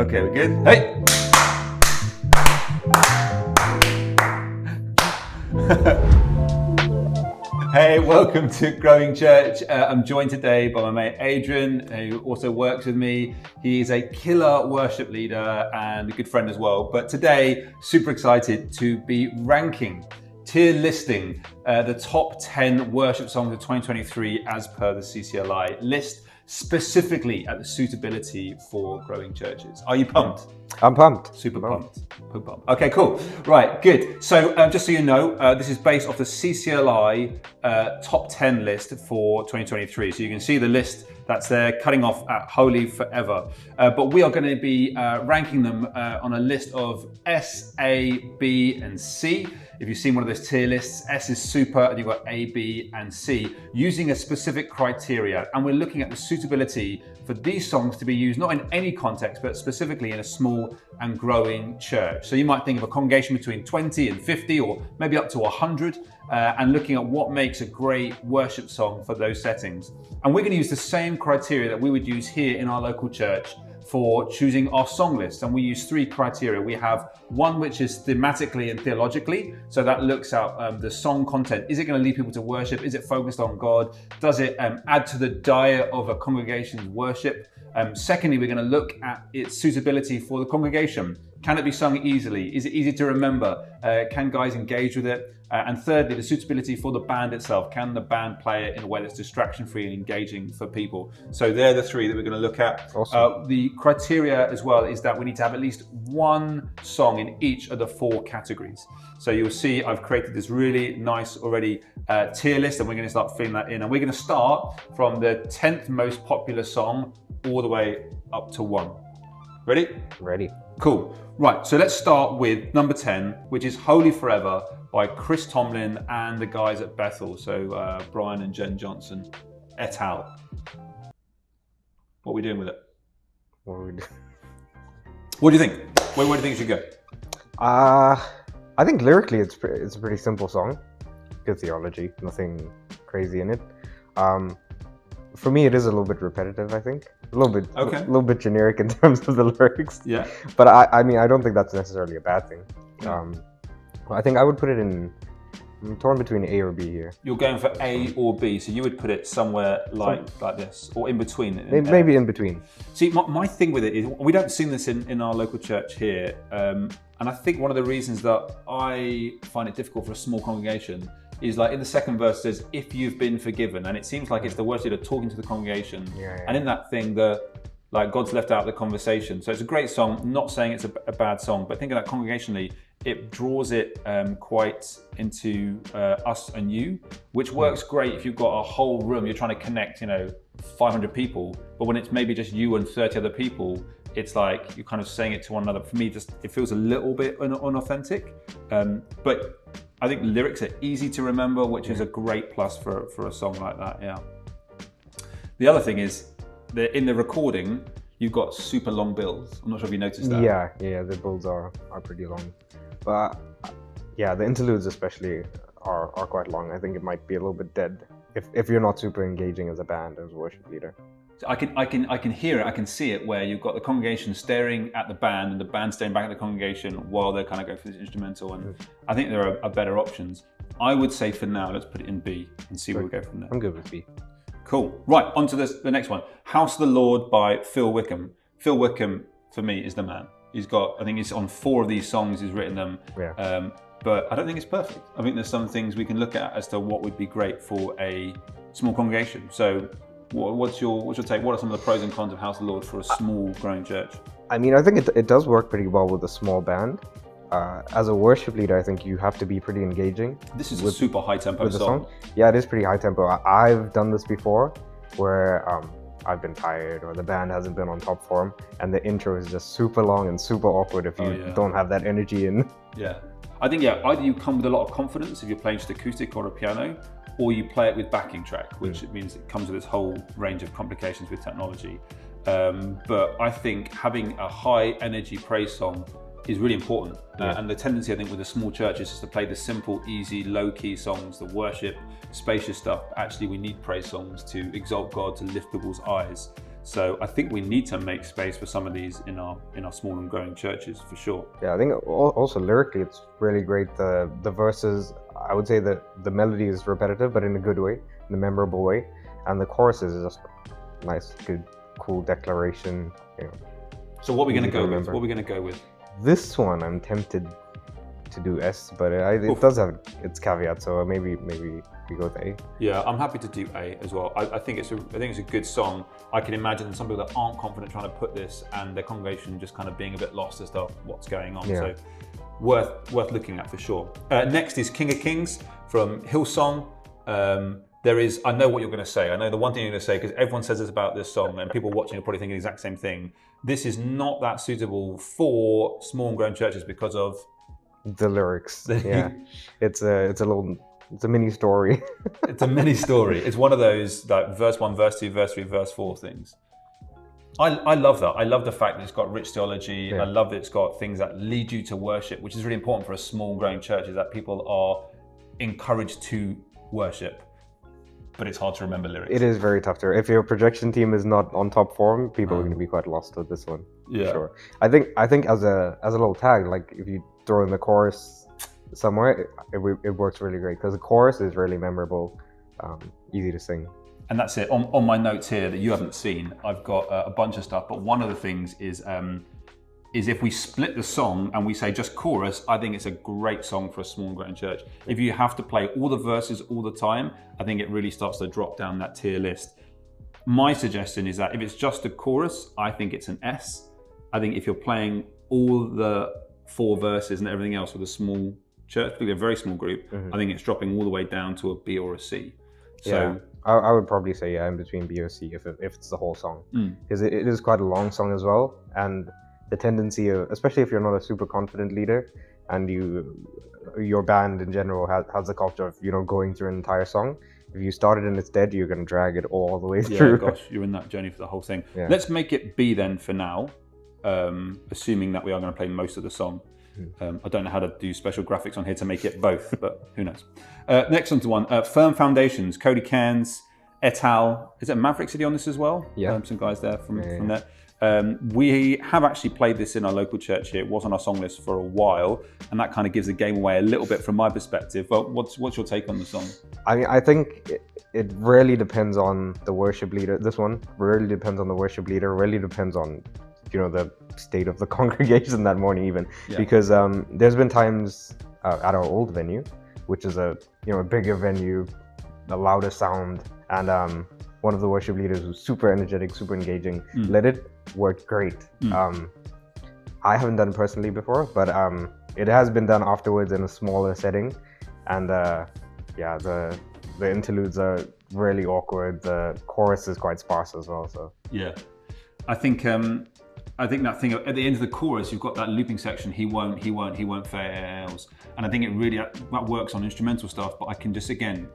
Okay, we're good. Hey! Hey, welcome to Growing Church. I'm joined today by my mate Adrian, who also works with me. He is a killer worship leader and a good friend as well. But today, super excited to be ranking, tier listing the top 10 worship songs of 2023 as per the CCLI list, specifically at the suitability for growing churches. Are you pumped? I'm pumped. Super pumped. Okay, cool. Right, good. So just so you know, this is based off the CCLI top 10 list for 2023. So you can see the list that's there, cutting off at Holy Forever. But we are going to be ranking them on a list of S, A, B, and C. If you've seen one of those tier lists, S is super, and you've got A, B, and C, using a specific criteria. And we're looking at the suitability for these songs to be used not in any context, but specifically in a small and growing church. So you might think of a congregation between 20 and 50, or maybe up to 100, and looking at what makes a great worship song for those settings. And we're going to use the same criteria that we would use here in our local church for choosing our song list. And we use three criteria. We have one which is thematically and theologically. So that looks at the song content. Is it going to lead people to worship? Is it focused on God? Does it add to the diet of a congregation's worship? Secondly, we're going to look at its suitability for the congregation. Can it be sung easily? Is it easy to remember? Can guys engage with it? And thirdly, the suitability for the band itself. Can the band play it in a way that's distraction-free and engaging for people? So they're the three that we're going to look at. Awesome. The criteria as well is that we need to have at least one song in each of the four categories. So you'll see I've created this really nice already tier list, and we're going to start filling that in. And we're going to start from the 10th most popular song all the way up to 1. Ready? Ready. Cool. Right, so let's start with number 10, which is Holy Forever by Chris Tomlin and the guys at Bethel. So Brian and Jen Johnson, et al. What are we doing with it? What are we doing? What do you think? Where do you think it should go? I think lyrically it's a pretty simple song. Good theology, nothing crazy in it. For me, it is a little bit repetitive, I think. A little bit generic in terms of the lyrics. Yeah. But I mean, I don't think that's necessarily a bad thing. Yeah. I think I would put it in. I'm torn between A or B here. You're going for A or B, so you would put it somewhere like this, or in between. Maybe in between. See, my thing with it is we don't sing this in our local church here, and I think one of the reasons that I find it difficult for a small congregation is like in the second verse it says, if you've been forgiven, and it seems like it's the worship leader talking to the congregation. Yeah. And in that thing, God's left out of the conversation. So it's a great song, not saying it's a bad song, but thinking that congregationally, it draws it quite into us and you, which works great if you've got a whole room, you're trying to connect, 500 people, but when it's maybe just you and 30 other people, it's like you're kind of saying it to one another. For me, it feels a little bit unauthentic, but I think lyrics are easy to remember, which is a great plus for a song like that, yeah. The other thing is, in the recording, you've got super long builds. I'm not sure if you noticed that. Yeah, the builds are pretty long. But yeah, the interludes especially are quite long. I think it might be a little bit dead if you're not super engaging as a band, as a worship leader. So I can hear it, I can see it, where you've got the congregation staring at the band and the band staring back at the congregation while they're kind of going through this instrumental. And I think there are better options. I would say for now, let's put it in B and see where we go from there. I'm good with B. Cool. Right, on to the next one. House of the Lord by Phil Wickham. Phil Wickham, for me, is the man. He's got, I think he's on 4 of these songs, he's written them. Yeah. But I don't think it's perfect. I think there's some things we can look at as to what would be great for a small congregation. So what's your take? What are some of the pros and cons of House of the Lord for a small growing church? I mean, I think it does work pretty well with a small band. As a worship leader, I think you have to be pretty engaging. This is a super high tempo song. Yeah, it is pretty high tempo. I've done this before where I've been tired or the band hasn't been on top form and the intro is just super long and super awkward if you don't have that energy in. Yeah. I think, either you come with a lot of confidence if you're playing just acoustic or a piano, or you play it with backing track, which means it comes with this whole range of complications with technology. But I think having a high energy praise song is really important. And the tendency, I think, with a small church is just to play the simple, easy, low-key songs, the worship, spacious stuff. Actually, we need praise songs to exalt God, to lift people's eyes. So I think we need to make space for some of these in our small and growing churches for sure. Yeah, I think also lyrically it's really great. The verses, I would say that the melody is repetitive, but in a good way, in a memorable way, and the choruses is just nice, good, cool declaration. So what are we going to go with? Remember. What are we going to go with? This one I'm tempted to do S, but it does have its caveat, so maybe we go with A. Yeah, I'm happy to do A as well. I think it's a good song. I can imagine some people that aren't confident trying to put this and their congregation just kind of being a bit lost as to what's going on. Yeah. So worth looking at for sure. Next is King of Kings from Hillsong. I know what you're going to say. I know the one thing you're going to say, because everyone says this about this song and people watching are probably thinking the exact same thing. This is not that suitable for small and growing churches because of the lyrics. Yeah, it's a mini story. It's a mini story. It's one of those like verse 1, verse 2, verse 3, verse 4 things. I love that. I love the fact that it's got rich theology. Yeah. I love that it's got things that lead you to worship, which is really important for a small growing church, is that people are encouraged to worship. But it's hard to remember lyrics. It is very tough to. If your projection team is not on top form, people are going to be quite lost with this one. Yeah, sure. I think as a little tag, like if you throw in the chorus somewhere, it works really great because the chorus is really memorable, easy to sing. And that's it. On my notes here that you haven't seen, I've got a bunch of stuff. But one of the things is if we split the song and we say just chorus, I think it's a great song for a small and growing church. If you have to play all the verses all the time, I think it really starts to drop down that tier list. My suggestion is that if it's just a chorus, I think it's an S. I think if you're playing all the 4 verses and everything else with a small church, particularly a very small group, I think it's dropping all the way down to a B or a C. So yeah, I would probably say in between B or C if it's the whole song, because it is quite a long song as well, and the tendency of, especially if you're not a super confident leader and your band in general has the culture of going through an entire song. If you start it and it's dead, you're going to drag it all the way through. Yeah, gosh, you're in that journey for the whole thing. Yeah. Let's make it B then for now, assuming that we are going to play most of the song. I don't know how to do special graphics on here to make it both, but who knows. Next onto one, Firm Foundations, Cody Cairns, et al. Is it Maverick City on this as well? Yeah. Some guys there from there. We have actually played this in our local church here. It was on our song list for a while, and that kind of gives the game away a little bit from my perspective. But what's your take on the song? I think it really depends on the worship leader. This one really depends on the worship leader. Really depends on the state of the congregation that morning, even because there's been times at our old venue, which is a bigger venue, the loudest sound, and one of the worship leaders who's super energetic, super engaging, led it. Worked great. I haven't done it personally before, but it has been done afterwards in a smaller setting, and the interludes are really awkward. The chorus is quite sparse as well. So yeah, I think that thing at the end of the chorus, you've got that looping section. He won't fails, and I think it really that works on instrumental stuff. But I can just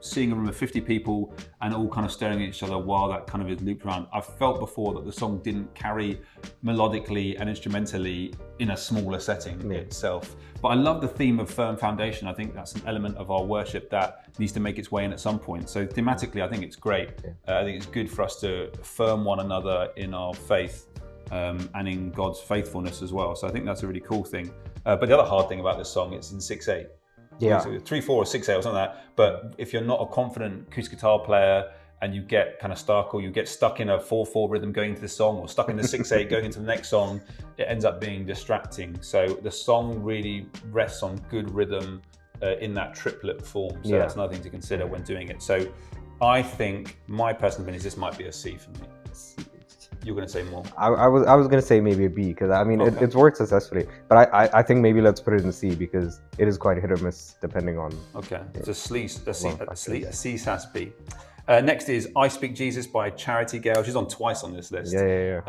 seeing a room of 50 people and all kind of staring at each other while that kind of is looped around. I've felt before that the song didn't carry melodically and instrumentally in a smaller setting itself. But I love the theme of Firm Foundation. I think that's an element of our worship that needs to make its way in at some point. So thematically, I think it's great. I think it's good for us to affirm one another in our faith. And in God's faithfulness as well. So I think that's a really cool thing. But the other hard thing about this song, it's in 6/8. Yeah. 3/4 or 6/8 or something like that. But if you're not a confident acoustic guitar player and you get kind of stuck, or you get stuck in a 4/4 rhythm going into the song, or stuck in the 6/8 going into the next song, it ends up being distracting. So the song really rests on good rhythm in that triplet form. So that's another thing to consider when doing it. So I think my personal opinion is this might be a C for me. You're going to say more. I was going to say maybe a B, because it's worked successfully, but I think maybe let's put it in C, because it is quite hit or miss depending on. Okay, it's a C/B. Next is I Speak Jesus by Charity Gale. She's on twice on this list. Yeah.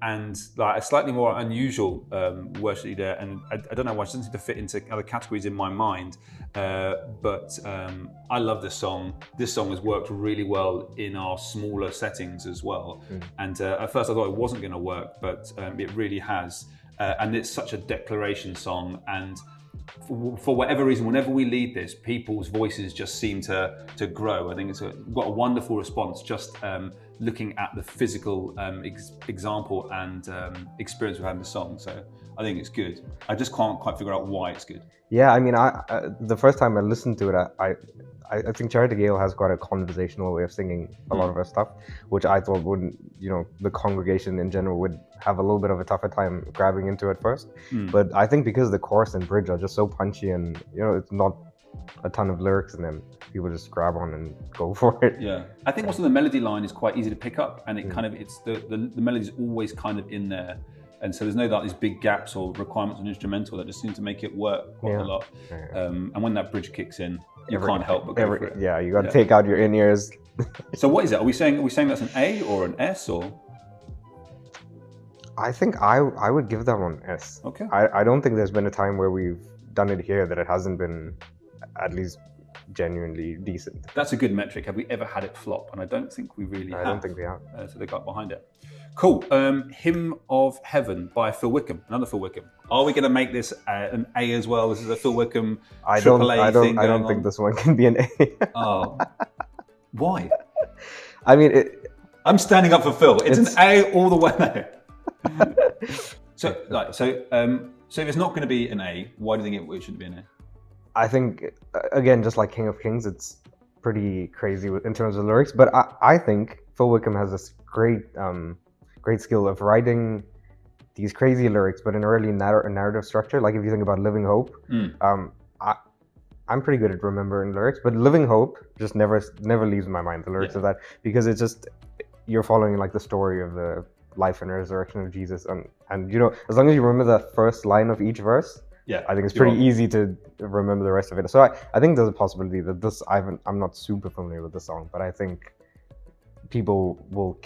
And like a slightly more unusual worship leader, and I don't know why she doesn't seem to fit into other categories in my mind. But I love this song. This song has worked really well in our smaller settings as well. And at first I thought it wasn't going to work, but it really has. And it's such a declaration song, and for whatever reason, whenever we lead this, people's voices just seem to grow. I think it's got a wonderful response just looking at the physical example and experience of having the song. So I think it's good. I just can't quite figure out why it's good. Yeah, I mean, the first time I listened to it, I think Charity Gale has quite a conversational way of singing a lot of her stuff, which I thought would, the congregation in general would have a little bit of a tougher time grabbing into at first. But I think because the chorus and bridge are just so punchy and, it's not a ton of lyrics in them, people just grab on and go for it. Yeah. I think also the melody line is quite easy to pick up, and it kind of, it's the melody's always kind of in there. And so there's no doubt these big gaps or requirements on instrumental that just seem to make it work quite a lot. And when that bridge kicks in, you can't help but go for it. Yeah, you got to take out your in-ears. So what is it? Are we saying that's an A or an S or? I think I would give that one S. Okay. I don't think there's been a time where we've done it here that it hasn't been at least genuinely decent. That's a good metric. Have we ever had it flop? And I don't think we really have. I don't think we have. So they got behind it. Cool. Hymn of Heaven by Phil Wickham. Another Phil Wickham. Are we going to make this an A as well? This is a Phil Wickham AAA thing. I don't think this one can be an A. Oh, why? I mean, I'm standing up for Phil. It's an A all the way. So if it's not going to be an A, why do you think it should be an A? I think, again, just like King of Kings, it's pretty crazy in terms of lyrics. But I think Phil Wickham has this great skill of writing these crazy lyrics, but in a really narrative structure. Like if you think about Living Hope, I'm pretty good at remembering lyrics, but Living Hope just never leaves my mind, the lyrics of that, because it's just, you're following like the story of the life and resurrection of Jesus. And as long as you remember the first line of each verse, I think it's pretty easy to remember the rest of it. So I think there's a possibility that this, I'm not super familiar with the song, but I think people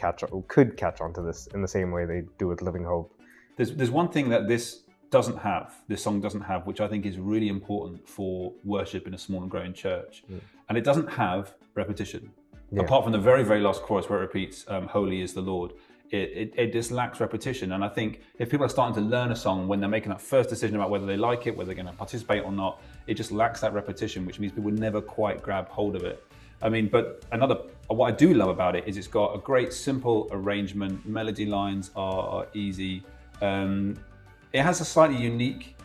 could catch on to this in the same way they do with Living Hope. There's one thing that this song doesn't have, which I think is really important for worship in a small and growing church. And it doesn't have repetition. Apart from the very, very last chorus where it repeats, holy is the Lord. It just lacks repetition. And I think if people are starting to learn a song, when they're making that first decision about whether they like it, whether they're going to participate or not, it just lacks that repetition, which means people never quite grab hold of it. I mean, but what I do love about it is it's got a great simple arrangement. Melody lines are easy. It has a slightly unique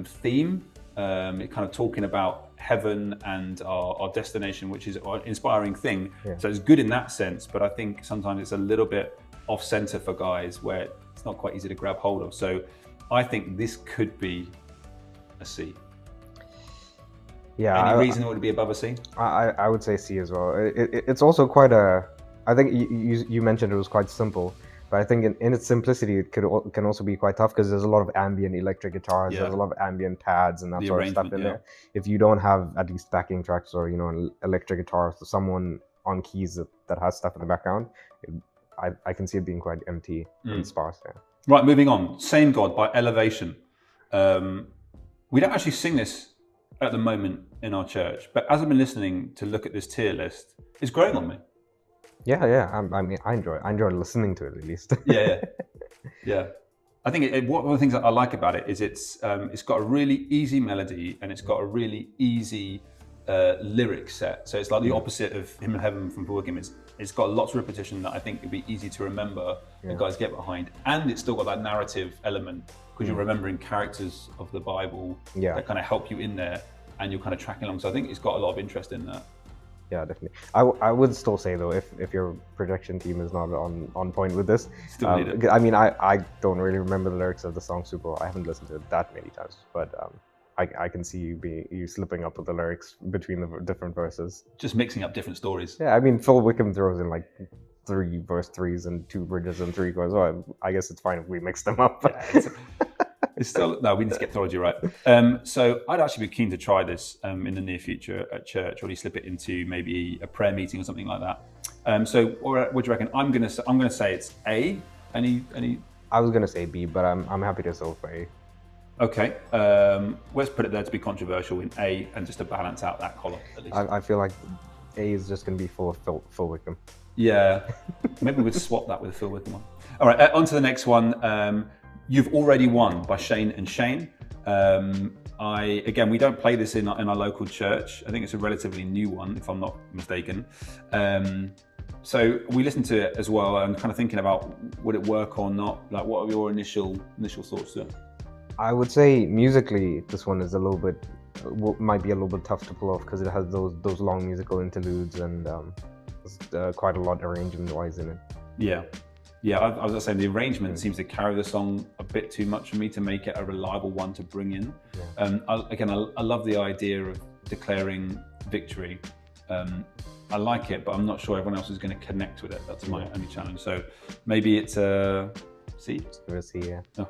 theme. It kind of talking about heaven and our destination, which is an inspiring thing. So it's good in that sense, but I think sometimes it's a little bit off center for guys where it's not quite easy to grab hold of. So I think this could be a C. Yeah. Any reason it would be above a C? I would say C as well. It's also quite I think you mentioned it was quite simple, but I think in its simplicity, it can also be quite tough because there's a lot of ambient electric guitars, there's a lot of ambient pads and that sort of stuff in there. If you don't have at least backing tracks or, an electric guitar, so someone on keys that has stuff in the background, I can see it being quite empty and sparse there. Right, moving on. Same God by Elevation. We don't actually sing this at the moment in our church, but as I've been listening to look at this tier list, it's growing on me. Yeah. I mean, I enjoy listening to it at least. Yeah. I think one of the things that I like about it is it's got a really easy melody and it's got a really easy lyric set. So it's like the opposite of Hymn of Heaven from Paul Wickham. It's got lots of repetition that I think would be easy to remember and guys get behind. And it's still got that narrative element because you're remembering characters of the Bible that kind of help you in there and you're kind of tracking along. So I think it's got a lot of interest in that. Yeah, definitely. I would still say though, if your production team is not on point with this, still need it. I mean, I don't really remember the lyrics of the song super well. I haven't listened to it that many times, but I can see you slipping up with the lyrics between the different verses. Just mixing up different stories. Yeah, I mean, Phil Wickham throws in like 3 verse 3s and 2 bridges and 3 chords. So I guess it's fine if we mix them up. It's still, no, we need to get theology right. So I'd actually be keen to try this in the near future at church, or at least slip it into maybe a prayer meeting or something like that. So what do you reckon? I'm gonna say it's A. Any? I was gonna say B, but I'm happy to settle for A. Okay, let's put it there to be controversial in A and just to balance out that column at least. I feel like A is just going to be full of Phil Wickham. Yeah, maybe we'd swap that with the Phil Wickham one. All right, on to the next one. You've Already Won by Shane and Shane. Again, we don't play this in our local church. I think it's a relatively new one, if I'm not mistaken. So we listened to it as well, and kind of thinking about would it work or not. Like, what are your initial thoughts to it? I would say musically, this one is a little bit, might be a little bit tough to pull off because it has those long musical interludes and there's quite a lot arrangement-wise in it. Yeah. I was just saying the arrangement seems to carry the song a bit too much for me to make it a reliable one to bring in. Yeah. I love the idea of declaring victory. I like it, but I'm not sure everyone else is going to connect with it. That's my only challenge. So maybe it's a C. We'll see, yeah. Oh.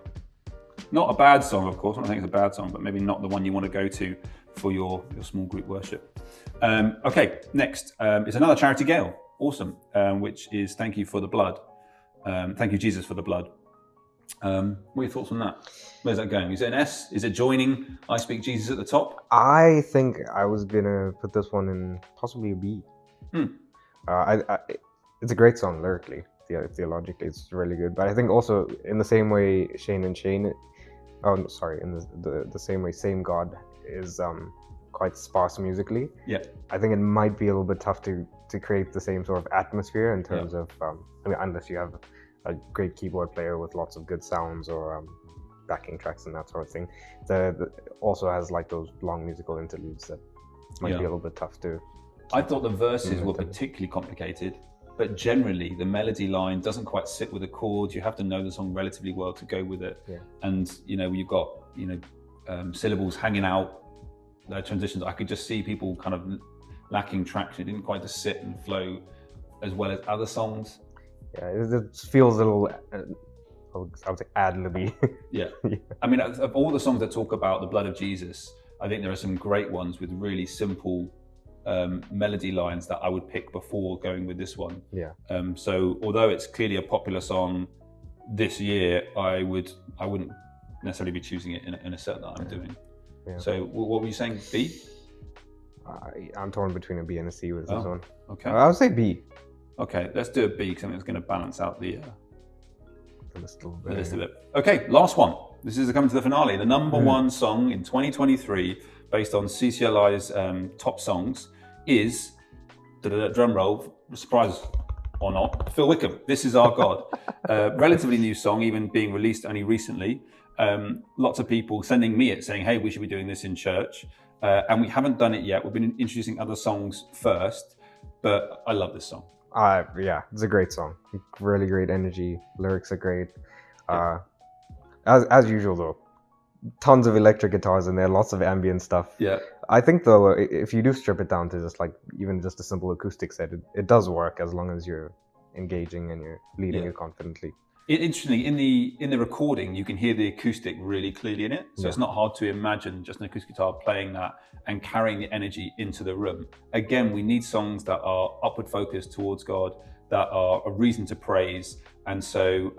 Not a bad song, of course. I don't think it's a bad song, but maybe not the one you want to go to for your small group worship. Okay, next is another Charity Gale. Awesome. Which is Thank You for the Blood. Thank you, Jesus, for the blood. What are your thoughts on that? Where's that going? Is it an S? Is it joining I Speak Jesus at the top? I think I was gonna put this one in possibly a B. It's a great song lyrically, theologically, it's really good. But I think also in the same way the same way Same God is quite sparse musically. Yeah. I think it might be a little bit tough to create the same sort of atmosphere in terms of, unless you have a great keyboard player with lots of good sounds or backing tracks and that sort of thing. The also has like those long musical interludes that might be a little bit tough to. I thought the verses were particularly complicated, but generally the melody line doesn't quite sit with the chords. You have to know the song relatively well to go with it. Yeah. And you've got syllables hanging out, the transitions. I could just see people kind of lacking traction. It didn't quite just sit and flow as well as other songs. Yeah, it feels a little, I would say ad-libby. Yeah. I mean, of all the songs that talk about the blood of Jesus, I think there are some great ones with really simple melody lines that I would pick before going with this one. Yeah. So although it's clearly a popular song this year, I wouldn't necessarily be choosing it in a set that I'm doing. Yeah. So what were you saying? B? I'm torn between a B and a C with this one. Okay. I would say B. Okay, let's do a B because I think it's going to balance out the list a little bit. Okay, last one. This is coming to the finale. The number one song in 2023, based on CCLI's top songs, is drum roll, surprise or not, Phil Wickham. This Is Our God. Relatively new song, even being released only recently. Lots of people sending me it saying, hey, we should be doing this in church. And we haven't done it yet. We've been introducing other songs first, but I love this song. Yeah, it's a great song. Really great energy. Lyrics are great. As usual though, tons of electric guitars in there, lots of ambient stuff. Yeah. I think though, if you do strip it down to just like even just a simple acoustic set, it does work as long as you're engaging and you're leading it confidently. Interestingly, in the recording, you can hear the acoustic really clearly in it. So it's not hard to imagine just an acoustic guitar playing that and carrying the energy into the room. Again, we need songs that are upward focused towards God, that are a reason to praise. And so,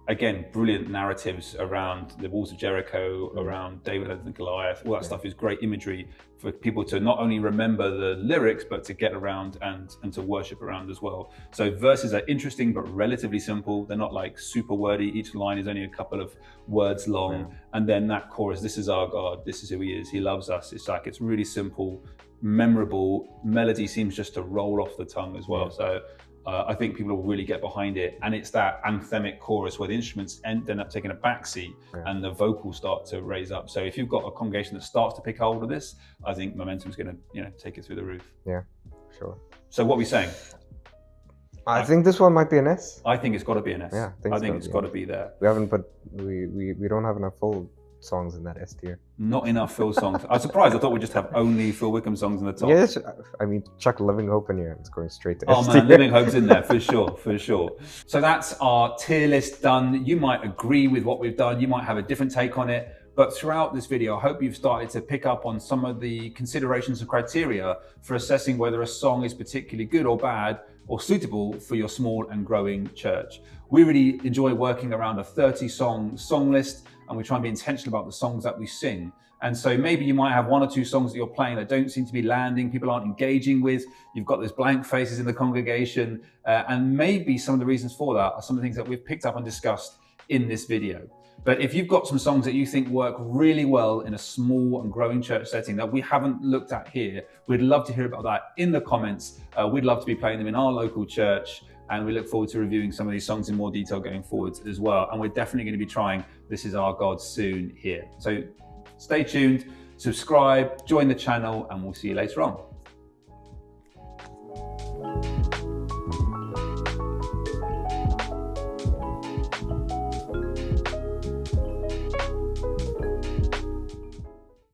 again, brilliant narratives around the walls of Jericho, around David and Goliath. All that stuff is great imagery for people to not only remember the lyrics, but to get around and to worship around as well. So verses are interesting, but relatively simple. They're not like super wordy. Each line is only a couple of words long. And then that chorus, this is our God, this is who he is, he loves us. It's really simple, memorable. Melody seems just to roll off the tongue as well. So I think people will really get behind it. And it's that anthemic chorus where the instruments end up taking a backseat and the vocals start to raise up. So if you've got a congregation that starts to pick hold of this, I think momentum's going to take it through the roof. Yeah, sure. So what are we saying? I think this one might be an S. I think it's got to be an S. Yeah, I think it's got to be there. We haven't put, we don't have enough full songs in that S tier. Not enough Phil songs. I was surprised. I thought we'd just have only Phil Wickham songs in the top. Yes, I mean, chuck Living Hope in here. It's going straight to S tier. Oh man, Living Hope's in there for sure, for sure. So that's our tier list done. You might agree with what we've done. You might have a different take on it. But throughout this video, I hope you've started to pick up on some of the considerations and criteria for assessing whether a song is particularly good or bad or suitable for your small and growing church. We really enjoy working around a 30-song list, and we try and be intentional about the songs that we sing. And so maybe you might have one or two songs that you're playing that don't seem to be landing, people aren't engaging with, you've got those blank faces in the congregation, and maybe some of the reasons for that are some of the things that we've picked up and discussed in this video. But if you've got some songs that you think work really well in a small and growing church setting that we haven't looked at here, we'd love to hear about that in the comments. We'd love to be playing them in our local church, and we look forward to reviewing some of these songs in more detail going forward as well. And we're definitely going to be trying This Is Our God soon here. So stay tuned, subscribe, join the channel, and we'll see you later on.